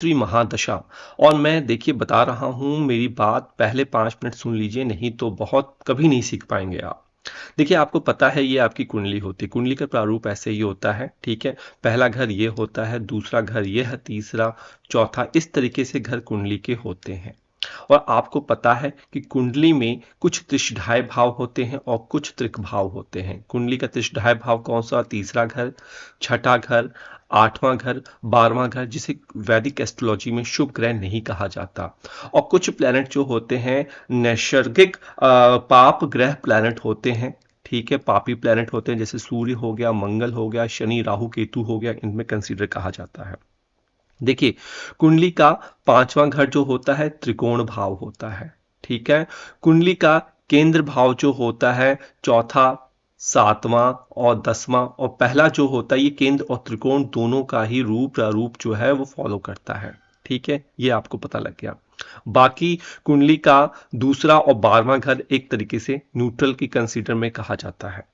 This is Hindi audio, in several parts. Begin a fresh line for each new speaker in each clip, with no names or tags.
श्री महादशा। और मैं देखिए बता रहा हूँ, मेरी बात पहले 5 मिनट सुन लीजिए, नहीं तो बहुत कभी नहीं सीख पाएंगे आप। देखिए आपको पता है ये आपकी कुंडली होती है। कुंडली का प्रारूप ऐसे ही होता है, ठीक है। पहला घर ये होता है, दूसरा घर ये है, तीसरा, चौथा, इस तरीके से घर कुंडली के होते हैं। और आपको पता है कि कुंडली में कुछ त्रिशधाय भाव होते हैं और कुछ त्रिक भाव होते हैं। कुंडली का त्रिशधाय भाव कौन सा? तीसरा घर, छठा घर, आठवां घर, 12वां घर, जिसे वैदिक एस्ट्रोलॉजी में शुभ ग्रह नहीं कहा जाता। और कुछ प्लैनेट जो होते हैं नैसर्गिक पाप ग्रह प्लैनेट होते हैं, ठीक है। पापी प्लैनेट होते हैं, जैसे सूर्य हो गया, मंगल हो गया, शनि, राहु, केतु हो गया, इनमें कंसीडर कहा जाता है। देखिए कुंडली का 5वां घर जो होता है त्रिकोण भाव होता है, ठीक है। कुंडली का केंद्र भाव जो होता है चौथा, 7वां और 10वां, और पहला जो होता है ये केंद्र और त्रिकोण दोनों का ही रूप प्रारूप जो है वो फॉलो करता है, ठीक है। ये आपको पता लग गया। बाकी कुंडली का दूसरा और 12वां घर एक तरीके से न्यूट्रल की कंसीडर में कहा जाता है,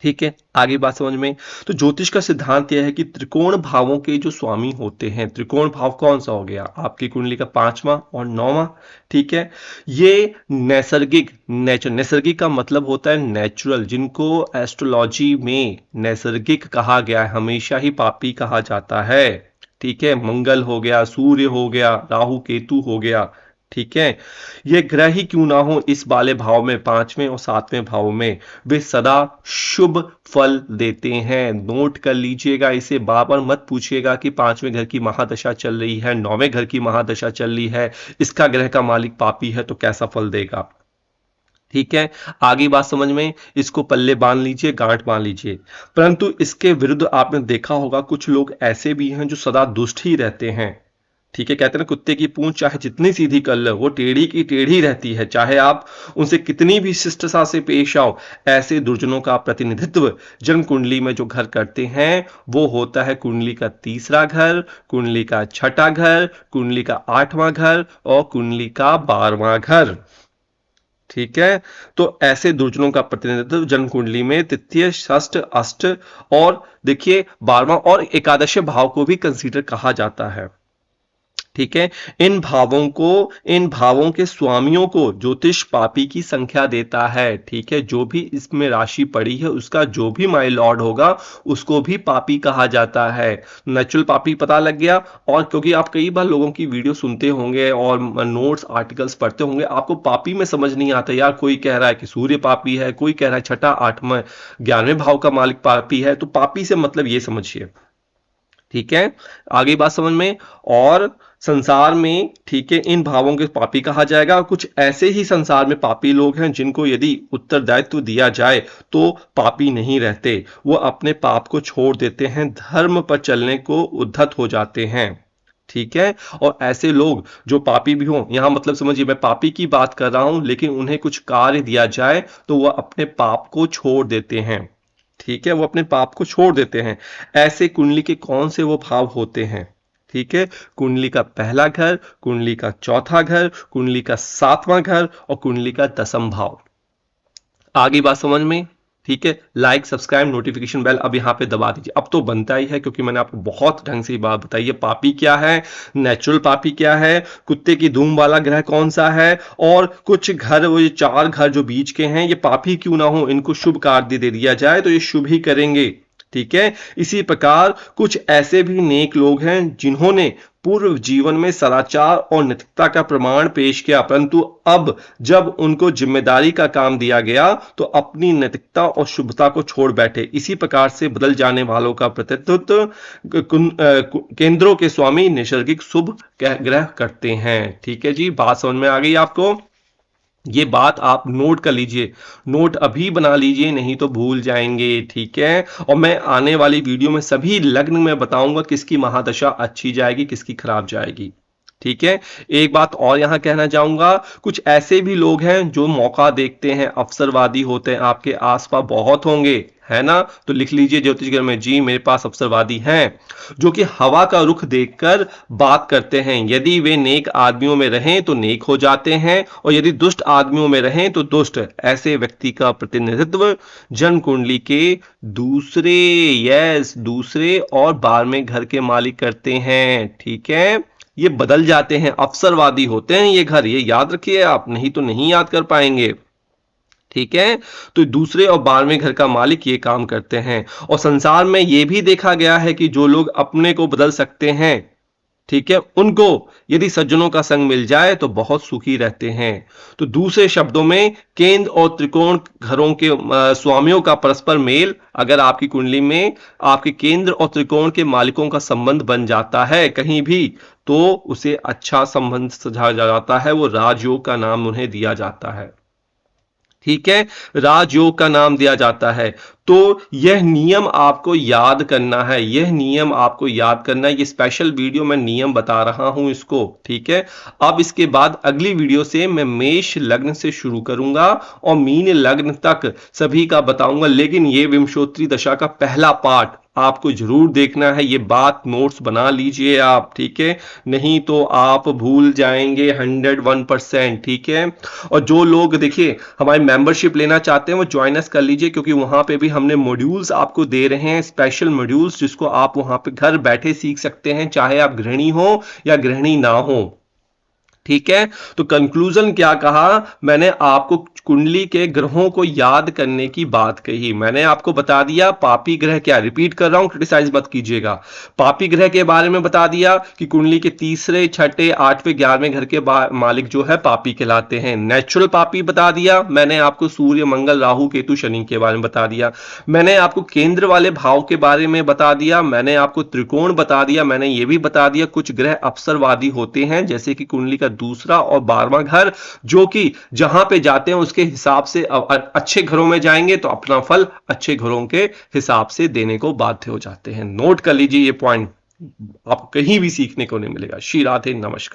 ठीक है। आगे बात समझ में। तो ज्योतिष का सिद्धांत यह है कि त्रिकोण भावों के जो स्वामी होते हैं, त्रिकोण भाव कौन सा हो गया? आपकी कुंडली का 5वां और 9वां, ठीक है। ये नैसर्गिक, नैसर्गिक का मतलब होता है नेचुरल, जिनको एस्ट्रोलॉजी में नैसर्गिक कहा गया है, हमेशा ही पापी कहा जाता है, ठीक है। मंगल हो गया, सूर्य हो गया, राहु केतु हो गया, ठीक है। ये ग्रह ही क्यों ना हो इस वाले भाव में, 5वें और 7वें भाव में, वे सदा शुभ फल देते हैं। नोट कर लीजिएगा इसे, बार बार मत पूछिएगा कि 5वें घर की महादशा चल रही है, 9वें घर की महादशा चल रही है, इसका ग्रह का मालिक पापी है तो कैसा फल देगा, ठीक है। आगे बात समझ में। इसको पल्ले बांध लीजिए, गांठ बांध लीजिए। परंतु इसके विरुद्ध आपने देखा होगा कुछ लोग ऐसे भी हैं जो सदा दुष्ट ही रहते हैं, ठीक है। कहते हैं ना, कुत्ते की पूंछ चाहे जितनी सीधी कर लो वो टेढ़ी की टेढ़ी रहती है, चाहे आप उनसे कितनी भी शिष्टता से पेश आओ। ऐसे दुर्जनों का प्रतिनिधित्व जन्म कुंडली में जो घर करते हैं वो होता है कुंडली का तीसरा घर, कुंडली का छठा घर, कुंडली का 8वां घर और कुंडली का 12वां घर, ठीक है। तो ऐसे दुर्जनों का प्रतिनिधित्व जन्म कुंडली में तृतीय, षष्ठ, अष्ट और देखिए 12वां और एकादश भाव को भी कंसीडर कहा जाता है, ठीक है। इन भावों के स्वामियों को ज्योतिष पापी की संख्या देता है, ठीक है। जो भी इसमें राशि पड़ी है उसका जो भी माई लॉर्ड होगा उसको भी पापी कहा जाता है। नेचुरल पापी पता लग गया। और क्योंकि आप कई बार लोगों की वीडियो सुनते होंगे और नोट्स आर्टिकल्स पढ़ते होंगे, आपको पापी में समझ नहीं आता, यार कोई कह रहा है कि सूर्य पापी है, कोई कह रहा है छठा, 8वां, 11वें भाव का मालिक पापी है। तो पापी से मतलब ये समझिए, ठीक है। आगे बात समझ में। और संसार में, ठीक है, इन भावों के पापी कहा जाएगा। कुछ ऐसे ही संसार में पापी लोग हैं जिनको यदि उत्तरदायित्व दिया जाए तो पापी नहीं रहते, वो अपने पाप को छोड़ देते हैं, धर्म पर चलने को उद्धत हो जाते हैं, ठीक है। और ऐसे लोग जो पापी भी हों, यहां मतलब समझिए मैं पापी की बात कर रहा हूं, लेकिन उन्हें कुछ कार्य दिया जाए तो वह अपने पाप को छोड़ देते हैं, ठीक है। वो अपने पाप को छोड़ देते हैं। ऐसे कुंडली के कौन से वो भाव होते हैं, ठीक है। कुंडली का पहला घर, कुंडली का चौथा घर, कुंडली का 7वां घर और कुंडली का 10वां भाव। आगे बात समझ में, ठीक है। लाइक, सब्सक्राइब, नोटिफिकेशन बेल अब यहां पे दबा दीजिए। अब तो बनता ही है, क्योंकि मैंने आपको बहुत ढंग से बात बताई है। पापी क्या है, नेचुरल पापी क्या है, कुत्ते की धूम वाला ग्रह कौन सा है, और कुछ घर, वो ये 4 घर जो बीच के हैं, ये पापी क्यों ना हो, इनको शुभ कार्य दे दिया जाए तो ये शुभ ही करेंगे, ठीक है। इसी प्रकार कुछ ऐसे भी नेक लोग हैं जिन्होंने पूर्व जीवन में सदाचार और नैतिकता का प्रमाण पेश किया, परंतु अब जब उनको जिम्मेदारी का काम दिया गया तो अपनी नैतिकता और शुभता को छोड़ बैठे। इसी प्रकार से बदल जाने वालों का प्रतिनिधित्व केंद्रों के स्वामी नैसर्गिक शुभ ग्रह करते हैं, ठीक है जी। बात समझ में आ गई आपको? ये बात आप नोट कर लीजिए, नोट अभी बना लीजिए, नहीं तो भूल जाएंगे, ठीक है। और मैं आने वाली वीडियो में सभी लग्न में बताऊंगा किसकी महादशा अच्छी जाएगी, किसकी खराब जाएगी, ठीक है। एक बात और यहां कहना चाहूंगा, कुछ ऐसे भी लोग हैं जो मौका देखते हैं, अवसरवादी होते हैं, आपके आसपास बहुत होंगे, है ना? तो लिख लीजिए ज्योतिष घर में, जी मेरे पास अवसरवादी हैं जो कि हवा का रुख देखकर बात करते हैं। यदि वे नेक आदमियों में रहें तो नेक हो जाते हैं, और यदि दुष्ट आदमियों में रहें तो दुष्ट। ऐसे व्यक्ति का प्रतिनिधित्व जन्म कुंडली के दूसरे, यस, दूसरे और 12वें घर के मालिक करते हैं। ठीक है, ये बदल जाते हैं, अवसरवादी होते हैं ये घर, ये याद रखिए आप, नहीं तो नहीं याद कर पाएंगे। ठीक है, तो दूसरे और 12वें घर का मालिक ये काम करते हैं। और संसार में ये भी देखा गया है कि जो लोग अपने को बदल सकते हैं, ठीक है, उनको यदि सज्जनों का संग मिल जाए तो बहुत सुखी रहते हैं। तो दूसरे शब्दों में, केंद्र और त्रिकोण घरों के स्वामियों का परस्पर मेल, अगर आपकी कुंडली में आपके केंद्र और त्रिकोण के मालिकों का संबंध बन जाता है कहीं भी, तो उसे अच्छा संबंध समझा जाता है, वो राजयोग का नाम उन्हें दिया जाता है। ठीक है, राजयोग का नाम दिया जाता है। तो यह नियम आपको याद करना है, यह नियम आपको याद करना है। ये स्पेशल वीडियो मैं नियम बता रहा हूं इसको, ठीक है। अब इसके बाद अगली वीडियो से मैं मेष लग्न से शुरू करूंगा और मीन लग्न तक सभी का बताऊंगा, लेकिन ये विंशोत्तरी दशा का पहला पार्ट आपको जरूर देखना है। ये बात नोट्स बना लीजिए आप, ठीक है, नहीं तो आप भूल जाएंगे 101%। ठीक है, और जो लोग देखिए हमारी मेंबरशिप लेना चाहते हैं वो ज्वाइन अस कर लीजिए, क्योंकि वहां पे भी हमने मॉड्यूल्स आपको दे रहे हैं, स्पेशल मॉड्यूल्स, जिसको आप वहां पे घर बैठे सीख सकते हैं, चाहे आप गृहिणी हो या गृहिणी ना हो। ठीक है, तो कंक्लूजन क्या कहा मैंने आपको, कुंडली के ग्रहों को याद करने की बात कही। मैंने आपको बता दिया पापी ग्रह क्या, रिपीट कर रहा हूं, क्रिटिसाइज मत कीजिएगा। पापी ग्रह के बारे में बता दिया कि कुंडली के तीसरे, छठे, 8वें, 11वें घर के मालिक जो है पापी कहलाते हैं। नेचुरल पापी बता दिया मैंने आपको, सूर्य, मंगल, राहु, केतु, शनि के बारे में बता दिया। मैंने आपको केंद्र वाले भाव के बारे में बता दिया, मैंने आपको त्रिकोण बता दिया, मैंने ये भी बता दिया कुछ ग्रह अवसरवादी होते हैं, जैसे कि कुंडली का दूसरा और 12वां घर, जो कि जहां पे जाते हैं उसके हिसाब से अच्छे घरों में जाएंगे तो अपना फल अच्छे घरों के हिसाब से देने को बाध्य हो जाते हैं। नोट कर लीजिए ये पॉइंट, आपको कहीं भी सीखने को नहीं मिलेगा। श्री राधे, नमस्कार।